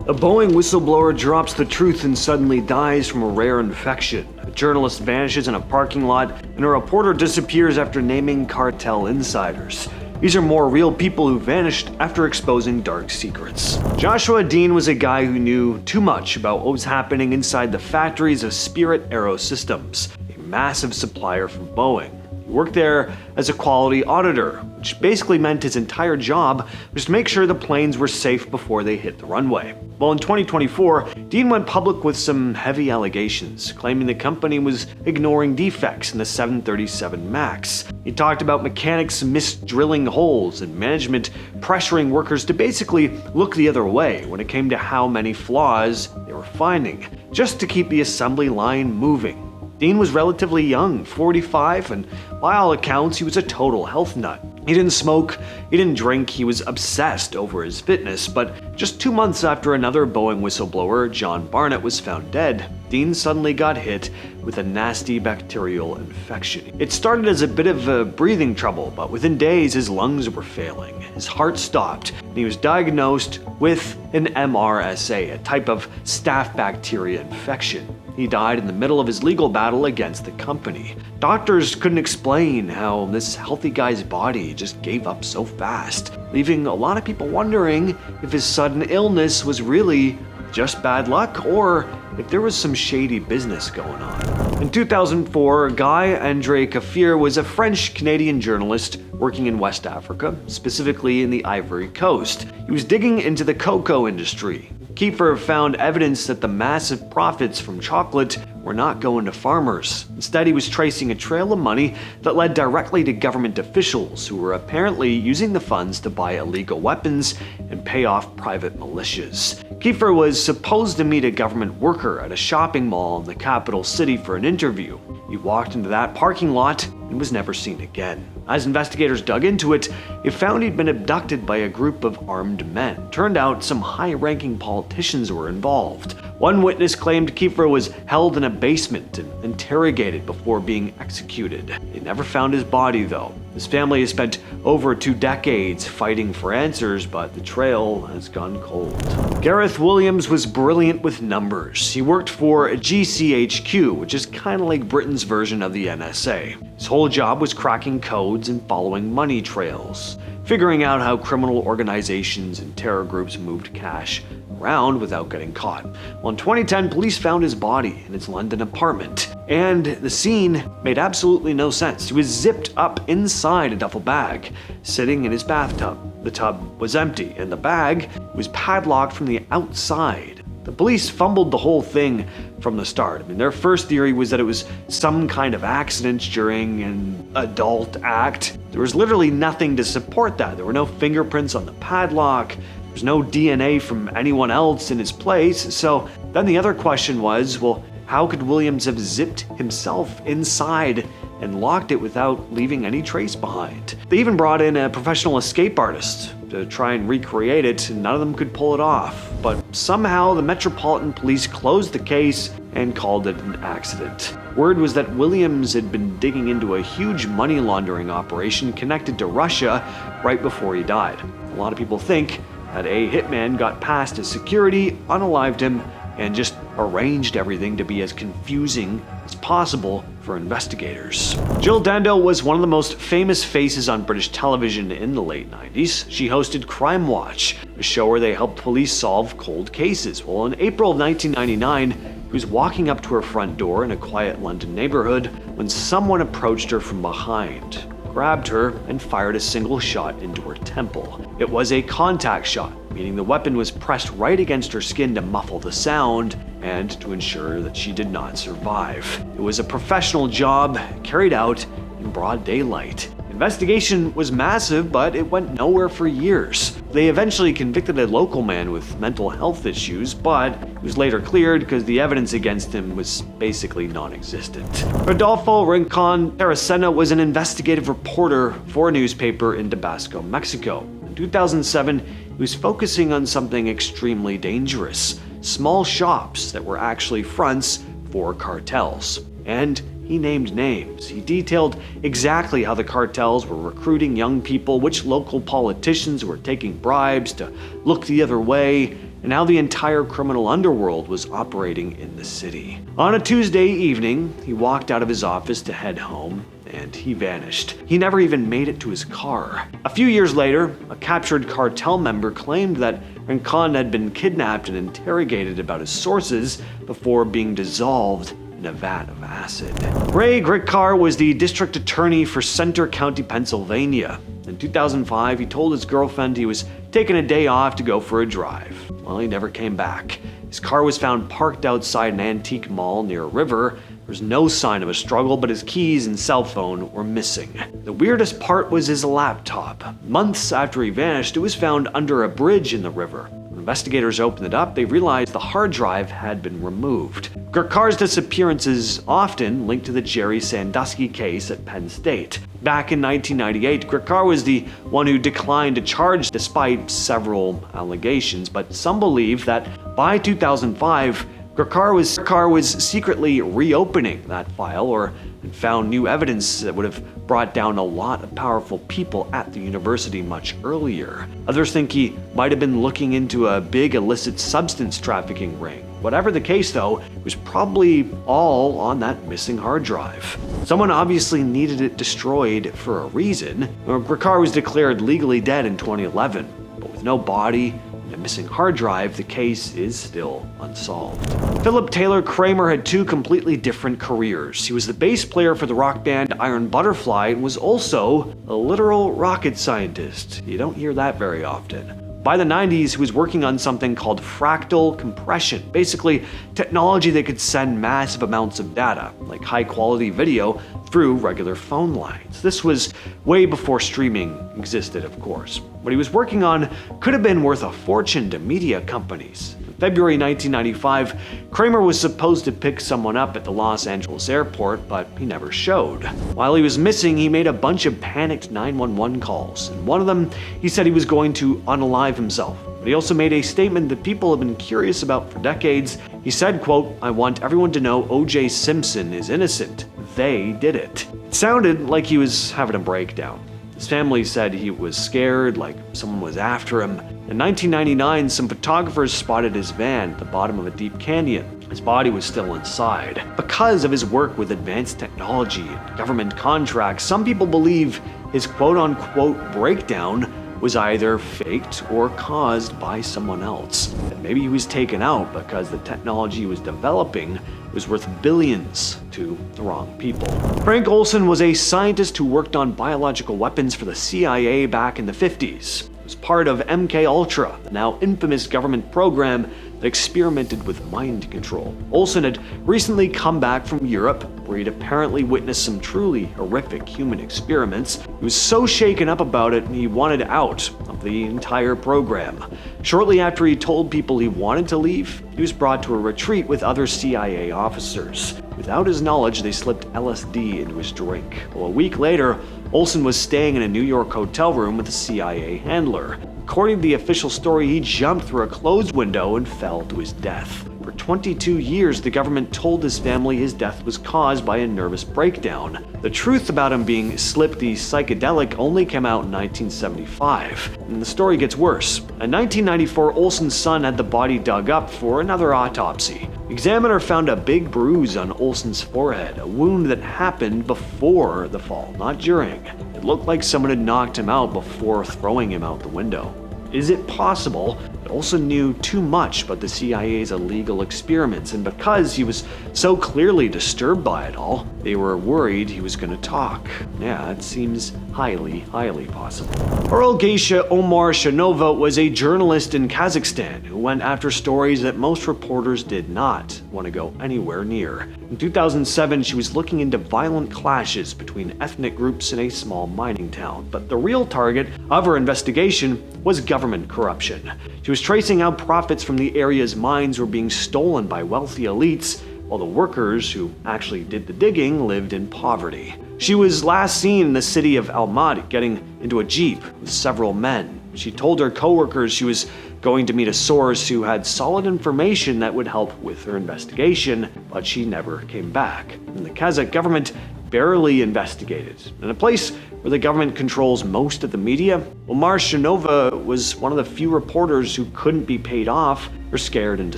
A Boeing whistleblower drops the truth and suddenly dies from a rare infection. A journalist vanishes in a parking lot, and a reporter disappears after naming cartel insiders. These are more real people who vanished after exposing dark secrets. Joshua Dean was a guy who knew too much about what was happening inside the factories of Spirit Aerosystems, a massive supplier for Boeing. He worked there as a quality auditor, which basically meant his entire job was to make sure the planes were safe before they hit the runway. Well, in 2024, Dean went public with some heavy allegations, claiming the company was ignoring defects in the 737 MAX. He talked about mechanics misdrilling holes and management pressuring workers to basically look the other way when it came to how many flaws they were finding, just to keep the assembly line moving. Dean was relatively young, 45, and by all accounts, he was a total health nut. He didn't smoke, he didn't drink, he was obsessed over his fitness, but just 2 months after another Boeing whistleblower, John Barnett, was found dead, Dean suddenly got hit with a nasty bacterial infection. It started as a bit of a breathing trouble, but within days his lungs were failing, his heart stopped, and he was diagnosed with an MRSA, a type of staph bacteria infection. He died in the middle of his legal battle against the company. Doctors couldn't explain how this healthy guy's body just gave up so fast, leaving a lot of people wondering if his sudden illness was really just bad luck or if there was some shady business going on. In 2004, Guy-André Kieffer was a French-Canadian journalist working in West Africa, specifically in the Ivory Coast. He was digging into the cocoa industry. Kieffer found evidence that the massive profits from chocolate were not going to farmers. Instead, he was tracing a trail of money that led directly to government officials who were apparently using the funds to buy illegal weapons and pay off private militias. Kieffer was supposed to meet a government worker at a shopping mall in the capital city for an interview. He walked into that parking lot and was never seen again. As investigators dug into it, they found he'd been abducted by a group of armed men. Turned out some high-ranking politicians were involved. One witness claimed Kieffer was held in a basement and interrogated before being executed. They never found his body, though. His family has spent over 2 decades fighting for answers, but the trail has gone cold. Gareth Williams was brilliant with numbers. He worked for GCHQ, which is kind of like Britain's version of the NSA. His whole job was cracking codes and following money trails, figuring out how criminal organizations and terror groups moved cash around without getting caught. Well, in 2010, police found his body in his London apartment, and the scene made absolutely no sense. He was zipped up inside a duffel bag, sitting in his bathtub. The tub was empty, and the bag was padlocked from the outside. The police fumbled the whole thing from the start. Their first theory was that it was some kind of accident during an adult act. There was literally nothing to support that. There were no fingerprints on the padlock. There's no DNA from anyone else in his place. So then the other question was, well, how could Williams have zipped himself inside and locked it without leaving any trace behind? They even brought in a professional escape artist to try and recreate it, and none of them could pull it off. But somehow the Metropolitan Police closed the case and called it an accident. Word was that Williams had been digging into a huge money laundering operation connected to Russia right before he died. A lot of people think that a hitman got past his security, unalived him, and just arranged everything to be as confusing as possible for investigators. Jill Dando was one of the most famous faces on British television in the late 90s. She hosted Crime Watch, a show where they helped police solve cold cases. Well, in April of 1999, she was walking up to her front door in a quiet London neighborhood when someone approached her from behind, grabbed her, and fired a single shot into her temple. It was a contact shot, meaning the weapon was pressed right against her skin to muffle the sound and to ensure that she did not survive. It was a professional job carried out in broad daylight. Investigation was massive, but it went nowhere for years. They eventually convicted a local man with mental health issues, but he was later cleared because the evidence against him was basically non-existent. Rodolfo Rincón Taracena was an investigative reporter for a newspaper in Tabasco, Mexico. In 2007, he was focusing on something extremely dangerous: small shops that were actually fronts for cartels. And he named names. He detailed exactly how the cartels were recruiting young people, which local politicians were taking bribes to look the other way, and how the entire criminal underworld was operating in the city. On a Tuesday evening, he walked out of his office to head home, and he vanished. He never even made it to his car. A few years later, a captured cartel member claimed that Rincón had been kidnapped and interrogated about his sources before being dissolved in a vat of acid. Ray Gricar was the district attorney for Center County, Pennsylvania. In 2005, he told his girlfriend he was taking a day off to go for a drive. Well, he never came back. His car was found parked outside an antique mall near a river. There was no sign of a struggle, but his keys and cell phone were missing. The weirdest part was his laptop. Months after he vanished, it was found under a bridge in the river. When investigators opened it up, they realized the hard drive had been removed. Gricar's disappearances often linked to the Jerry Sandusky case at Penn State. Back in 1998, Gricar was the one who declined to charge despite several allegations, but some believe that by 2005, Gricar was secretly reopening that file and found new evidence that would have brought down a lot of powerful people at the university much earlier. Others think he might have been looking into a big illicit substance trafficking ring. Whatever the case, though, it was probably all on that missing hard drive. Someone obviously needed it destroyed for a reason. Gricar was declared legally dead in 2011, but with no body and a missing hard drive, the case is still unsolved. Philip Taylor Kramer had two completely different careers. He was the bass player for the rock band Iron Butterfly and was also a literal rocket scientist. You don't hear that very often. By the 90s, he was working on something called fractal compression, basically technology that could send massive amounts of data, like high-quality video, through regular phone lines. This was way before streaming existed, of course. What he was working on could have been worth a fortune to media companies. In February 1995, Kramer was supposed to pick someone up at the Los Angeles airport, but he never showed. While he was missing, he made a bunch of panicked 911 calls. In one of them, he said he was going to unalive himself. But he also made a statement that people have been curious about for decades. He said, quote, "I want everyone to know O.J. Simpson is innocent. They did it." It sounded like he was having a breakdown. His family said he was scared, like someone was after him. In 1999, some photographers spotted his van at the bottom of a deep canyon. His body was still inside. Because of his work with advanced technology and government contracts, some people believe his quote-unquote breakdown was either faked or caused by someone else. And maybe he was taken out because the technology he was developing was worth billions to the wrong people. Frank Olson was a scientist who worked on biological weapons for the CIA back in the 50s. He was part of MK-Ultra, the now infamous government program that experimented with mind control. Olson had recently come back from Europe, where he'd apparently witnessed some truly horrific human experiments. He was so shaken up about it, he wanted out of the entire program. Shortly after he told people he wanted to leave, he was brought to a retreat with other CIA officers. Without his knowledge, they slipped LSD into his drink. Well, a week later, Olson was staying in a New York hotel room with a CIA handler. According to the official story, he jumped through a closed window and fell to his death. For 22 years, the government told his family his death was caused by a nervous breakdown. The truth about him being slipped the psychedelic only came out in 1975, and the story gets worse. In 1994, Olson's son had the body dug up for another autopsy. The examiner found a big bruise on Olson's forehead, a wound that happened before the fall, not during. It looked like someone had knocked him out before throwing him out the window. Is it possible that Olson knew too much about the CIA's illegal experiments, and because he was so clearly disturbed by it all, they were worried he was going to talk? Yeah, it seems highly possible. Oralgaisha Omarshanova was a journalist in Kazakhstan who went after stories that most reporters did not want to go anywhere near. In 2007, she was looking into violent clashes between ethnic groups in a small mining town, but the real target of her investigation was government corruption. She was tracing how profits from the area's mines were being stolen by wealthy elites, while the workers who actually did the digging lived in poverty. She was last seen in the city of Almaty getting into a jeep with several men. She told her coworkers she was going to meet a source who had solid information that would help with her investigation, but she never came back. And the Kazakh government barely investigated. In a place where the government controls most of the media, Omarshanova was one of the few reporters who couldn't be paid off or scared into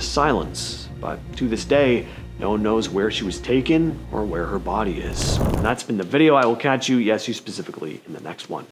silence. But to this day, no one knows where she was taken or where her body is. And that's been the video. I will catch you, yes, you specifically, in the next one.